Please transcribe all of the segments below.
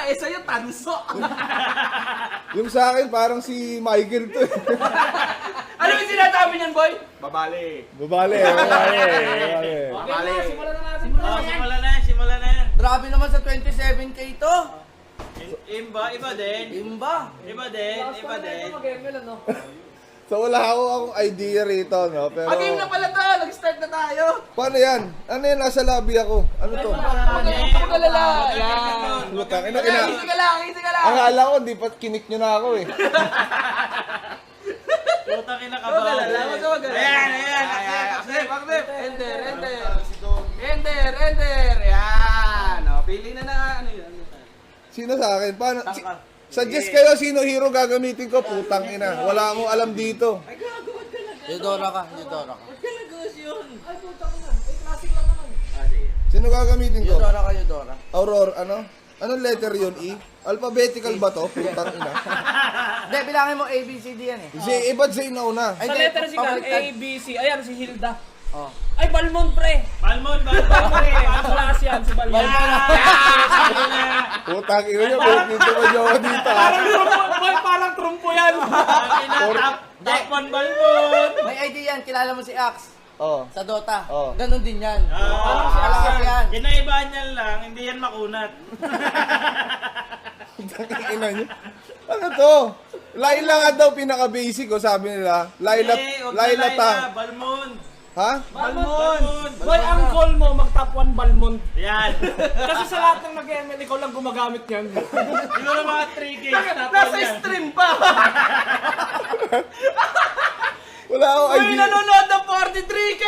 eh sa'yo tanso. Yung sa akin, parang si Michael to eh. Ano yung sinasabi niyan, boy? Babali. Okay na, simulan na natin. Simulan na yan. Grabe naman sa 27k to. Iba din. Imba. Iba din. Mag-ML, ano? So wala akong idea rito, no? Pero... Game na pala to, nag-start na tayo. Paano yan? Ano yan? Nasa lobby ako. Ano to? Huwag kang magalala. Yan. Lutang. Easy ka lang. Akala ko, di pa kinik nyo na ako eh. Putang ina ka Huwag ba? ka magalala. Ayan. Accept. Enter. Yan. O, pili na na. Ano yun? Sino sa akin? Paano? Suggest kayo sino hero gagamitin ko. Putang ina. Wala akong alam dito. Eudora ka. Ba't ka nag-ghost yun? Ay, puta ka na. Eh, classic lang naman. Sino gagamitin ko? Eudora. Aurora, ano? Anong letter yun? E? Alphabetical ba to? Putang ina. Hindi, bilangin mo A, B, C, D yan eh. Z, ba't Z na una? Ay, Sa hindi, letter si Gal, pabaliktad. A, B, C. Ayan, si Hilda. Oh. Ay, Balmond, pre. Balmon. Class yan, si Balmond. Putang ina nyo. Dito ba jowa dito? Parang trumpo yan. Top 1 Balmon. May idea yan, kilala mo si Axe Oh. sa Dota. Oh. Ganon din yan. Ah, Malakas yan. Kinaibahan niyan lang, hindi yan makunat. Putang ina nyo. Ano to? Laila nga daw pinaka-basic ko, sabi nila. Laila Tang. Balmon. Ha? Balmon. Boy, ang goal mo, mag-top 1 Balmond. Yan. Kasi sa lahat ng nag-ML, ikaw lang gumagamit niyan. Siguro mga 3 games. Nasa stream pa. Wala akong May idea. nanonood ng 43K!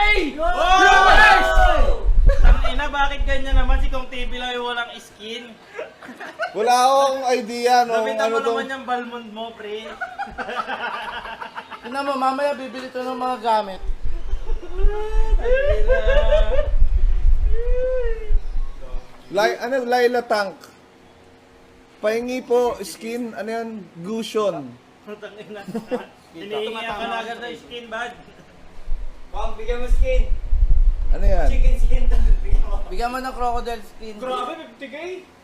Tangina, bakit ganyan naman si Kong TV lang yung walang skin? Wala akong idea no. Lapitan Ano mo to? naman yung Balmond mo, pre. Tingnan mo, mamaya bibili to ng mga gamit. Laila Tank. Pahingi po skin, ano yan? Gusion. Tangina. Hinihingi ka na agad ng skin, bad. Bigyan mo skin. Ano yan? Skin. Bigyan mo ng crocodile skin. Grabe, 50K?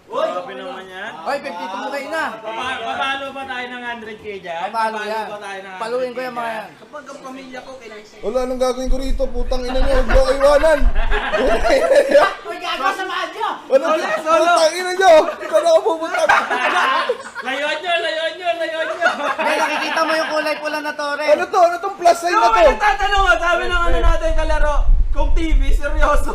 Grabe naman yan. Oy, 52k na. Papalo ba tayo ng 100k dyan? Papalo yan. ba tayo ng 100K Paluin ko yan mga yan. Kapag ang pamilya ko, kailangan Wala, anong gagawin ko rito? Putang ina nyo, huwag nyo ko iwanan. Putang ina nyo. Uy, gago sa madyo! Ano? Putang ina nyo. Saan ako pupunta? Layuan nyo! May nakikita mo yung kulay pula na tore. Ano to? Ano tong plus sign na Ano to? ba nagtatanong mo? Sabi ng ano natin kalaro, kung TV, seryoso.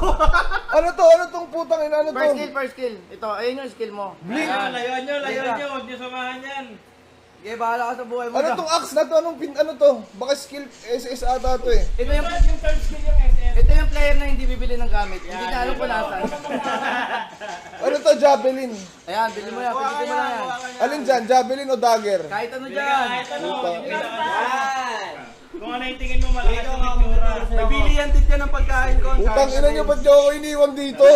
Ano to? Ano tong putang ina? Ano to? First skill. Ito, ayun yung skill mo. Layuan nyo! Huwag nyo samahan yan. Okay, bahala ka sa buhay mo. Ano tong axe na to? Ano to? Baka skill SS ata to eh. Ito yung, Yung third skill yung SS. ito yung player na hindi bibili ng gamit. Hindi niya alam kung nasan. Ano to? Javelin. Ayan, bili mo yan. Pili mo lang yan. Alin dyan? Javelin o dagger? Kahit ano dyan. Kahit ano, Puta. kung ano yung tingin mo malakas yung itsura. Nabilihan din yan ng pagkain ko. Putang ina nyo, ba't nyo ako iniwan dito?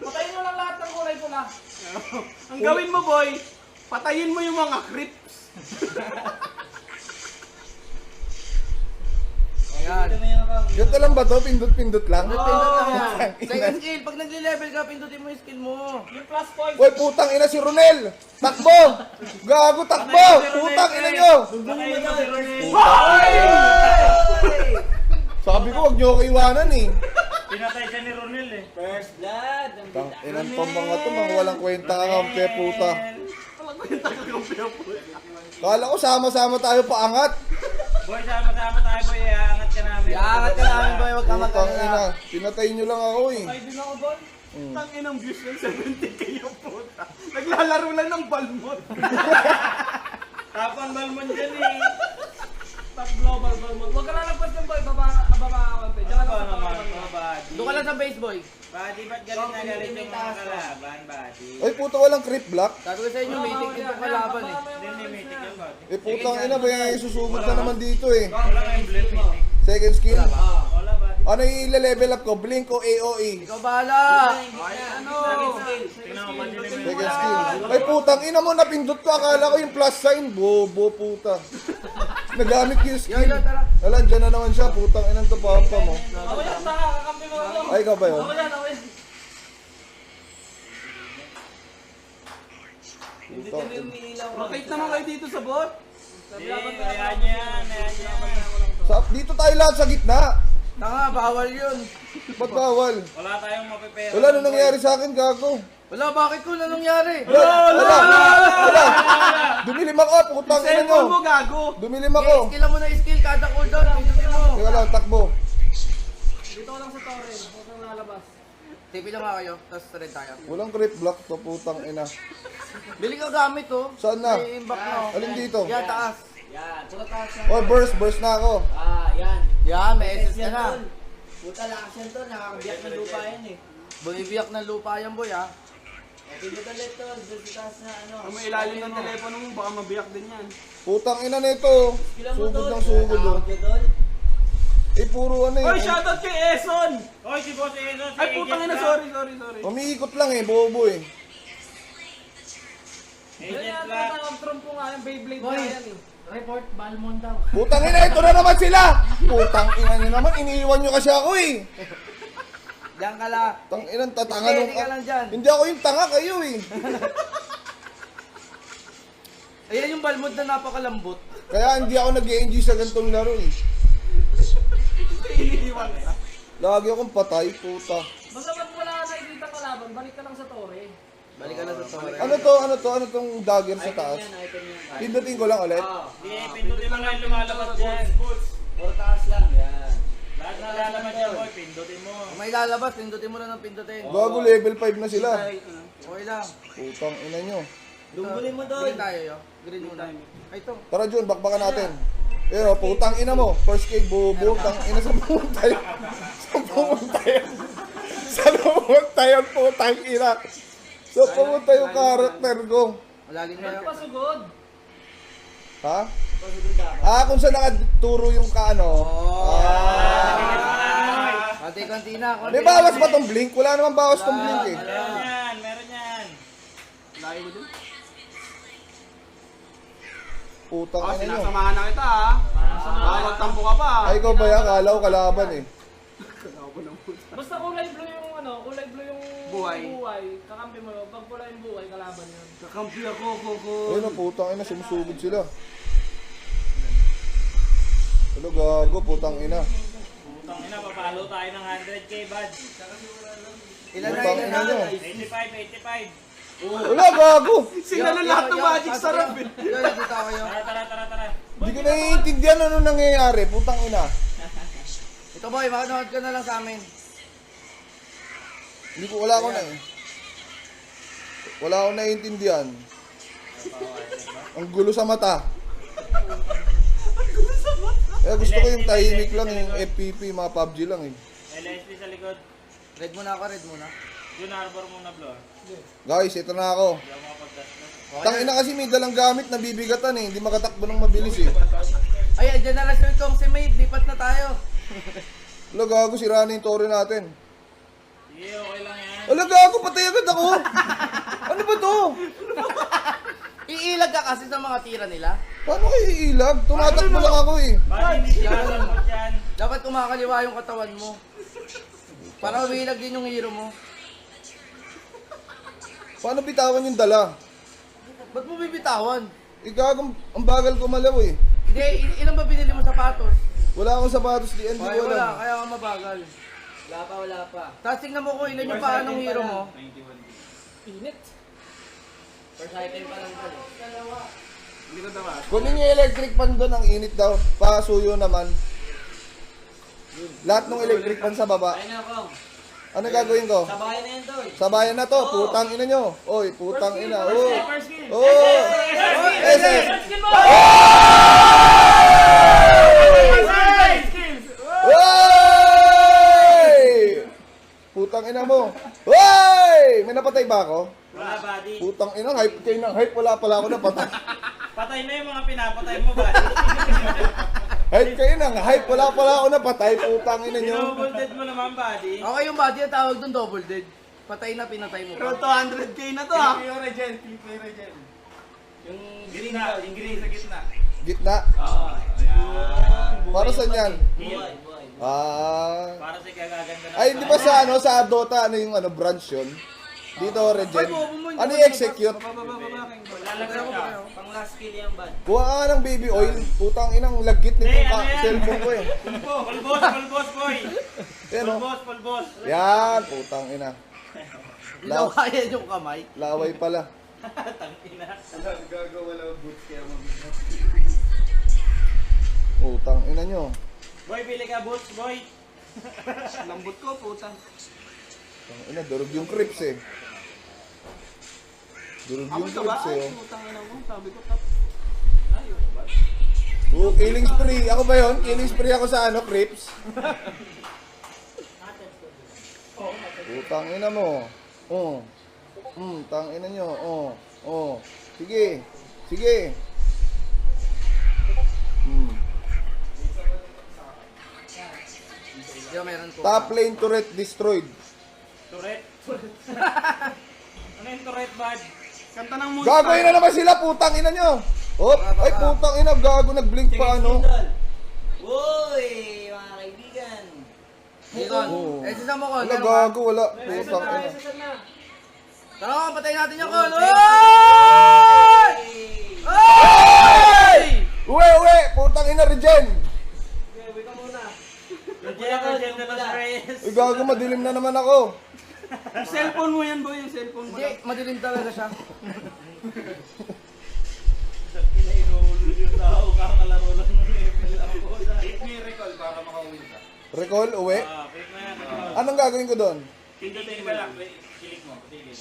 Patayin mo lang lahat ng kulay pula. Ang gawin mo, boy, patayin mo yung mga creeps. Ayan. Ganito lang ba to? Pindot-pindot lang? Pindot lang yan. Second skill. Pag nagli-level ka, pindutin mo yung skill mo. Yung plus points. Uy, putang ina si Ronel! Takbo! Gago, takbo! Putang ina nyo! Sabi ko, huwag nyo ako iwanan eh. Pinatay siya ni Ronel eh. First blood. Tang inang pambanga to, mga walang kwenta ka kampe, puta. Kala ko sama-sama tayo paangat. Boy, sama-sama tayo boy. Aangat ka namin. Iangat ka namin, boy. Huwag ka Putang magkalala. ina, pinatay nyo lang ako eh. Ay, din ako, boy. Tangin ang views ng 70K yung puta. Naglalaro lang ng balmot. Tapang Balmon dyan eh. Top global balmot. Huwag ka lalagpas yung boy. Baba ka pe. Diyan ka Ano sa naman, baba. mga body. Doon ka lang sa base, boy. Body, ba't galit na galit yung mga kalaban, body? Ay puta, walang creep block. Sabi ko sa inyo, may itong kalaban eh. Hindi, mythic yung body. Eh putang ina, ba yung isusugod na naman dito eh. Wala kang emblem, mythic. Second skill. Wala, body. Ano yung level up ko? Blink o AOE? Ikaw bahala. Ano? Tingnan mo, madilim yung Second skill. Ay putang ina mo, napindot ko. Akala ko yung plus sign. Bobo puta. Nagamit ko yung skill. Wala, dyan na naman siya. Putang inang tapapa mo. Ako yan, taka. Kakampi mo ako. Ay, ikaw ba yun? Ako yan, ako yan. Hindi kami umiilaw. Rotate naman kayo dito sa bot. Ayan yan. Dito tayo lahat sa gitna. Tanga, bawal yun. Ba't bawal? Wala tayong mapipera. Wala nang nangyari sa akin, gago. Wala, bakit ko na nangyari? Wala. Dumilim ako, putang ina nyo. Cellphone mo, gago. Dumilim ako. Skill mo na skill, kada cooldown, pindutin mo. Teka lang, takbo. Dito lang sa torre. Huwag kang lalabas. TP lang nga kayo, tapos red tayo. Walang creep block to, putang ina. Bili ka gamit oh. Saan na? May imbak na oh. Alin dito? Yan, taas. Yan, puro taas na. Oh, burst na ako. Yan. Yan, may SS ka Yan, na. tol. Puta, lakas yan, tol. Nakakabiyak ng lupa yan eh. Bumibiyak ng lupa yan boy ah. Pindot ulit, tol. Doon sa taas na ano. Kung may ilalim ng telepono mo, baka mabiyak din yan. Putang ina nito. Kailan mo, Sugod tol? ng sugod oh. Nakakabya, tol. Eh, puro ano Oy, eh. shoutout kay Eson! Oy, si Boss Ezo, si Ay, putang ina, sorry. Umiikot lang eh, bobo eh. Agent Black. trumpo nga yung Beyblade Boy. na yan eh. Report Balmond daw. Putang ina, ito na naman sila. Putang ina nyo naman, iniiwan nyo kasi ako eh. Diyan ka lang. Tang inang tatanga Steady nung... ka lang dyan. Hindi ako yung tanga, kayo eh. Ayan yung Balmond na napakalambot. Kaya hindi ako nag-enjoy sa ganitong laro eh. Iniiwan ka. Lagi akong patay, puta. Basta pag wala ka nakikita kalaban, balik ka lang sa torre. Balik ka na sa torre. Ano tong dagger sa taas? Item yan. Pindutin ko lang ulit. Hindi, pindutin mo lang yung lumalabas dyan. Puro taas lang. Yan. Lahat na lalabas dyan, boy. Pindutin mo. Kung may lalabas, pindutin mo na ng pindutin. Gago level 5 na sila. Okay lang. Putang ina nyo. Dumbulin mo, tol. Green tayo yo. Green muna. Ay ito. Tara Jun, bakbakan natin. Eh, putang ina mo. First kick, bubo. Tang ina sa pumunta yun. Sa pumunta yun. Sa pumunta yun, putang ina. Sa pumunta yung karakter ko. Lagi tayo. Pasugod. Ha? Kung saan nakaturo yung kaano. Konti-konti na. May bawas pa tong blink? Wala naman bawas tong blink eh. Meron yan. Layo mo din. Putang ina nyo. Sinasamahan na kita ha. Magtampo ka pa. Ay, ikaw ba yan? Kala ko kalaban eh. Basta kulay blue yung kulay blue yung Buhay. kakampi mo. Pag pula yung buhay, kalaban yun. Kakampi ako, koko. Ayun o, putang ina. Sumusugod sila. Hello, gago. Putang ina. Putang ina, papalo tayo ng 100k, bud. Ilan na Putang ilan ina na? nyo. 85. Wala, gago. Sila na lahat ng magic sarap eh. Yo, dito kayo. Tara. Hindi ko naiintindihan ano nangyayari. Putang ina. Ito boy, makanood ka na lang sa amin. Hindi ko, wala akong naiintindihan. Ang gulo sa mata. Eh, gusto ko yung tahimik lang, yung FPP, mga PUBG lang eh. LSP sa likod. Red muna ako, red muna. Jun Harbor muna, bro. Guys, ito na ako. Hindi ako makapag-dash. Tangina kasi may dalang gamit na bibigatan eh. Hindi makatakbo ng mabilis eh. Ay, andyan na lang sir kong si Maid, lipat na tayo. Wala, gago, sira na yung tore natin. Sige, okay lang yan. Wala, gago, patay agad ako. Ano ba to? Iilag ka kasi sa mga tira nila. Paano kayo iilag? Tumatakbo lang ako eh. Bali, hindi siya mo dyan. Dapat kumakaliwa yung katawan mo. Para umiilag din yung hero mo. Paano bitawan yung dala? Ba't mo bibitawan? Igago, ang bagal ko malaw eh. Hindi, ilan ba binili mo sapatos? Wala akong sapatos di, hindi Ay, ko wala, alam. kaya ka mabagal. Wala pa. Tapos tingnan mo kung ilan yung paa ng hero mo. Init. First item pa lang, tol. Hindi ko dapat. Kunin yung electric pan doon, ang init daw. Pasuyo naman. Lahat ng electric pan sa baba. Ayun na, Kong. Ano gagawin ko? Sabayan na yan, tol. Sabayan na to, putang ina nyo. Oy, putang ina. Oh. First kill. Oh. SS. Oy! Putang ina mo. Oy! May napatay ba ako? Wala, buddy. Putang ina, hype kayo ng hype. Wala pala ako napatay. Patay na yung mga pinapatay mo, buddy. Hype kayo ng hype. Wala pala ako napatay. Putang ina nyo. Double mo naman, buddy. Okay yung body, ang tawag doon double dead. Patay na, pinatay mo Pero pa. 200k na to ha. Yung gitna, yung green sa gitna. Gitna. Para saan yan? Buhay. Ah. Para sa kagaganda na. Ay, di ba sa ano, sa Dota, ano yung ano, branch yun? Dito, Regen. Ano yung execute? Bababa. Wala Lalagyan siya. Pang last kill yan, bad. Kuha ka ng baby oil. Putang inang lagkit Hindi, nitong ano yan? cellphone ko eh. Pulbos, boy. Yan o. Pulbos. Yan, putang ina. Ilawayan yung kamay. Laway pala. Tangina. Putang ina nyo. Boy, bili ka boots, boy. Lambot ko, putang. Putang ina, durog yung crips eh. Durog Amoy yung ka ba? crips Ay, eh. oh. putang ina mo. Sabi ko, tap. Ayun, ba? Oh, killing spree. Ako ba yun? Killing spree ako sa ano, crips? Putang ina mo. Oh. Tang ina nyo. Oh. Sige. Sige. Yo, meron ko. Top lane turret destroyed. Turret. Ano yung turret, bad? Kanta ng moon. Gagawin na naman sila, putang ina nyo. Oh, ay putang ina, gago nag-blink pa ano. Uy, mga kaibigan. Nikon. Oo. Eh, sisa mo ko. Wala gago, wala. Putang ina. Tara, patayin natin yung kon. Oy! Oy! Uwe, putang ina, regen. Legend de los Reyes. Ay gago, madilim na naman ako. Yung cellphone mo yan, boy. Yung cellphone mo. Hindi, madilim talaga siya. Tangina, inuulo yung tao. Kakalaro lang ng level ako. May recall para makawin ka. Recall, uwi. Pick na yan. Anong gagawin ko doon? Pindutin mo lang. Kilik mo. Kilik.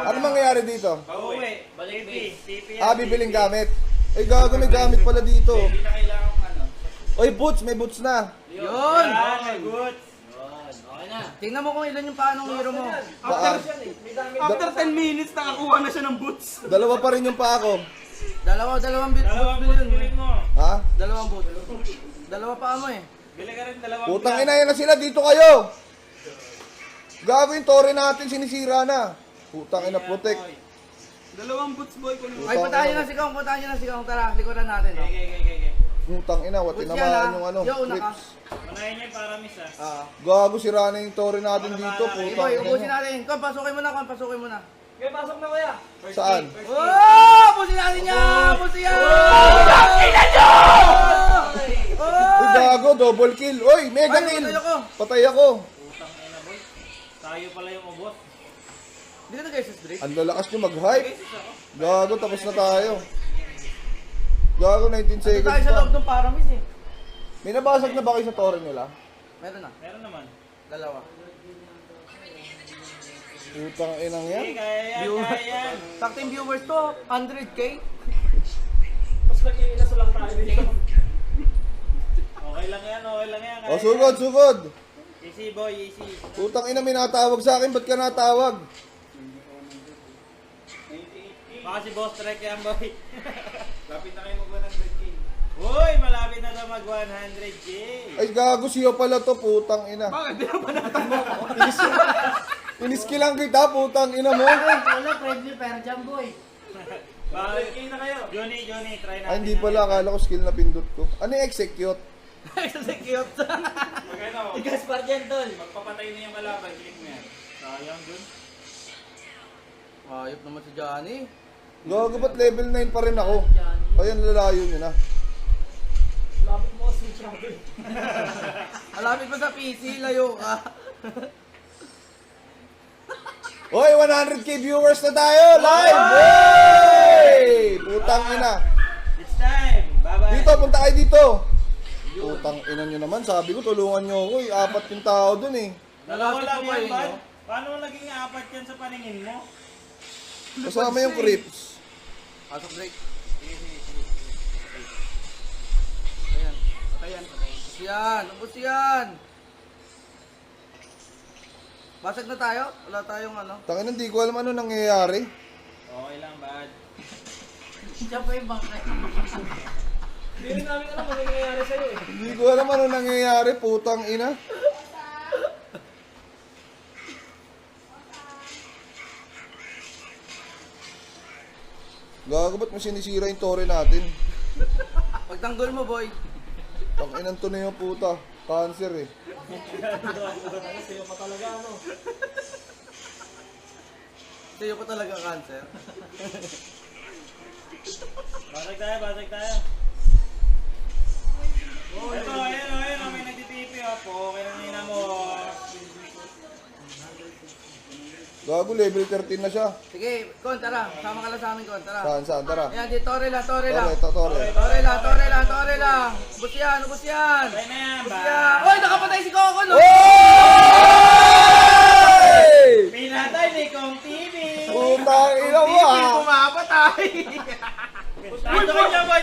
Ano mangyayari dito? Pauwi. Balik TP yan. Ah, bibiling gamit. Ay gago, may gamit pala dito. Hindi na kailangan ano. Oy, boots, may boots na. Yun! Yan, may goods. Okay na. Tingnan mo kung ilan yung paanong hero mo. Paa. After 10 minutes, nakakuha na siya ng boots. Dalawa pa rin yung paa ko. Dalawang bit Dalawang bit goods yun. bilhin mo. Ha? Dalawang boot. Dalawa pa mo eh. Bili ka rin dalawang Putang boots. ina yan na sila, dito kayo. Gago yung tore natin, sinisira na. Putang ina, protect. Dalawang boots, boy. Kunin mo. Ay, patayin na si Kong, Tara, likuran natin. Oh. Okay. Putang ina, wat Boots yan, tinamaan ah. yung ano, Yo, una ka. clips. Manayin niya yung paramis ah. Gago, sira na yung tore natin dito, Hey putang boy, ina ubusin nyo. natin. Kon, pasukin mo na, pasukin mo na. Kaya pasok na kuya. Saan? Oh! Ubusin natin yan! Ubusin yan! Ubusin nyo! Uy, gago, double kill. Uy, mega Ay, kill. patay ako. Patay ako. Putang ina boy. Tayo pala yung ubos. Hindi ka nag-SS break? Ang lalakas nyo mag-hype. Gago, tapos na tayo. Gago, 19 Ito seconds tayo sa loob pa. ng paramis eh. May nabasag na ba kayo sa tore nila? Meron na. Meron naman. Dalawa. Putang inang yan. Okay, kaya yan. Sakting viewers to, 100k. Mas nag-iinaso lang tayo dito. Okay lang yan. O, sugod. Easy boy, easy. Putang ina, may natawag sa akin. Ba't ka natawag? Baka si Boss Trek yan boy. Lapit na kayo mag-100k. Uy, malapit na daw mag-100k. Ay, gago, siya pala to. Putang ina. Bakit? Di na ba natanong? Iniskilang kita, putang ina mo. Wala, friendly pero dyan, boy. Bakit na kayo? Johnny, try natin. Ay, hindi pala. Akala ko skill na pindot ko. Ano yung execute? Kasi cute. Magkano? Tigas pa dyan, tol. Magpapatay na yung malaban, click mo yan. Sayang dun. Ayop naman si Johnny. Gago, ba't level 9 pa rin ako? Ayan, lalayo nyo na. Lapit mo kasi travel. Alapit mo sa PC, layo ka. Hoy, 100k viewers na tayo! Live! Hey! Putang ina. It's time! Bye-bye! Dito, punta kayo dito. Putang ina nyo naman. Sabi ko, tulungan nyo ako. Apat yung tao dun eh. Dalawa Lalapit lang mo ba yan, yun, bad? no? Paano naging apat yan sa paningin mo? Kasama yung crips. Pasok break. Patayan. Ayan. Ubus yan. Basag na tayo? Wala tayong ano. Tangin, hindi ko alam ano nangyayari. Okay lang, bad. Siya pa yung bangkay. Hindi rin namin alam kung ano nangyayari sa'yo eh. Hindi ko alam ano nangyayari. Putang ina. Gago, ba't mo sinisira yung tore natin? Pagtanggol mo, boy. Tanginan to na yung puta. Cancer eh. Sa'yo pa talaga ano. Sa'yo pa talaga cancer. Basag tayo. Ito, ayun, may nagtitipi, po. Kaya nina mo. Gago, level 13 na siya. Sige, Kon, tara. Sama ka lang sa amin, Kon. Tara. Saan? Tara. Ayan, di, tore lang. Tore. Tore lang. Ubus yan. Kaya na yan, Ubus ba? yan. Uy, nakapatay si Coco, no? Hey! Pinatay ni Kong TV. Putang ina mo TV ah! pumapatay.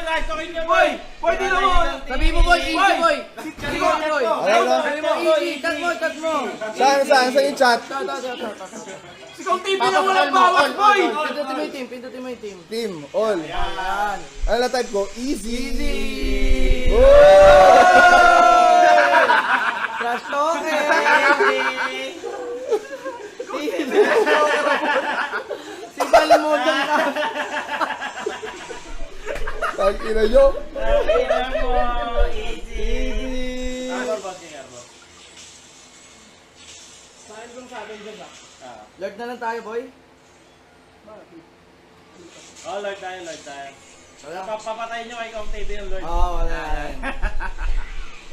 Traktorin niyo, boy. Boy, di na mo. Sabi mo, boy, easy, boy. Sabi mo, boy. Ano na? Sabi mo, easy. Chat mo. Saan yung chat? Si Kong TV na walang bawas, boy. Pindutin mo yung team. Team, all. Ayan. Ano na type ko? Easy! Easy! Oh! Trash talking! Si Balimodong ka. Tangina nyo! Traktorin mo. Easy. Arbor, boss. Saan kung sa atin dyan ba? Lord na lang tayo, boy. Lord tayo. Papatayin nyo kay Kong TV yung Lord. Oo, wala.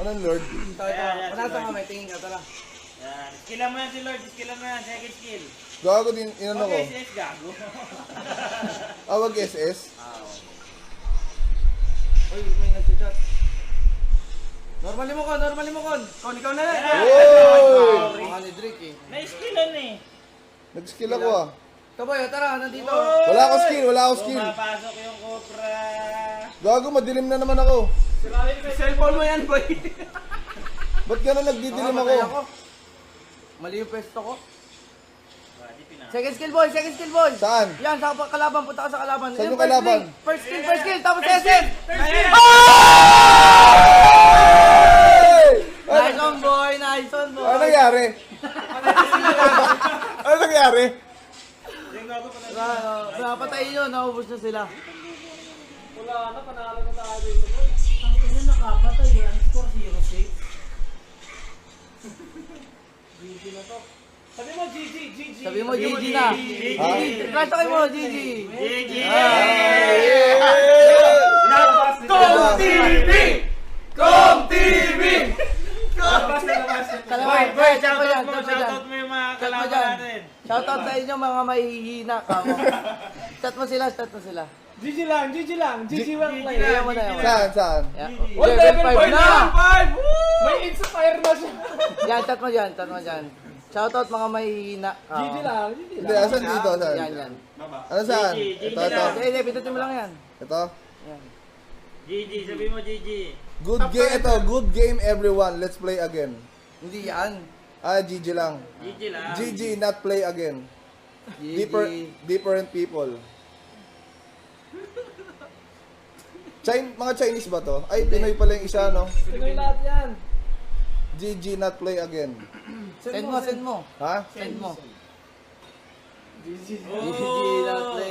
Anong Lord? Ito. Ayan, Panasa ka, may tingin ka, tara. Yan. Skillan mo yan si Lord. Second skill. Gago din, inano ko. Okay, sis, gago. Awag SS. Uy, may nag-chat. Normally mo, Kon. Kon, ikaw na lang. Uy! Mukha ni Drake, eh. Na-skillan eh. Nag-skill ako ah. Ito, boy, tara, nandito. Wala akong skill. Pumapasok yung Cobra. Gago, madilim na naman ako. Cellphone mo yan, boy. Ba't gano'n nagdidilim Patay ako? Mali yung pwesto ko. Di pinaka. Second skill, boy. Saan? Yan, sa kalaban, punta ka sa kalaban. Saan yung first kalaban? ring. First skill, tapos SS. Hey! Nice one, boy. Ano nangyari? Ano nangyari? Yung gago pa na. Napatayin nyo, naubos na sila. Wala na, panalo na tayo dito, boy. Ang ina nakapatay eh. Ang score 0-6. GG na to. Sabi mo, GG. Sabi mo, GG na. Ha? Crash talk mo, GG. GG! Kong TV! Boy, Shoutout mo yung mga kalaban natin. Shoutout sa inyo mga mahihina ka. Chat mo sila. GG lang. GG lang play. Kaya mo na yun. Saan? Yeah. What Level level 5 na! May inspire na siya. Yan, chat mo dyan. Shoutout mga mahihina ka. GG lang. Hindi, asan dito? Saan? Yan. Ano saan? GG Ito. Hindi, pindutin mo lang yan. Ito. Yan. GG, sabi mo GG. Good game ito. Good game everyone. Let's play again. Hindi yan. GG lang. GG lang. GG, not play again. GG. Different people. Mga Chinese ba to? Ay, Pinoy pala yung isa, no? Pinoy lahat yan. GG, not play again. Send mo. Ha? Send mo. GG. GG, not play.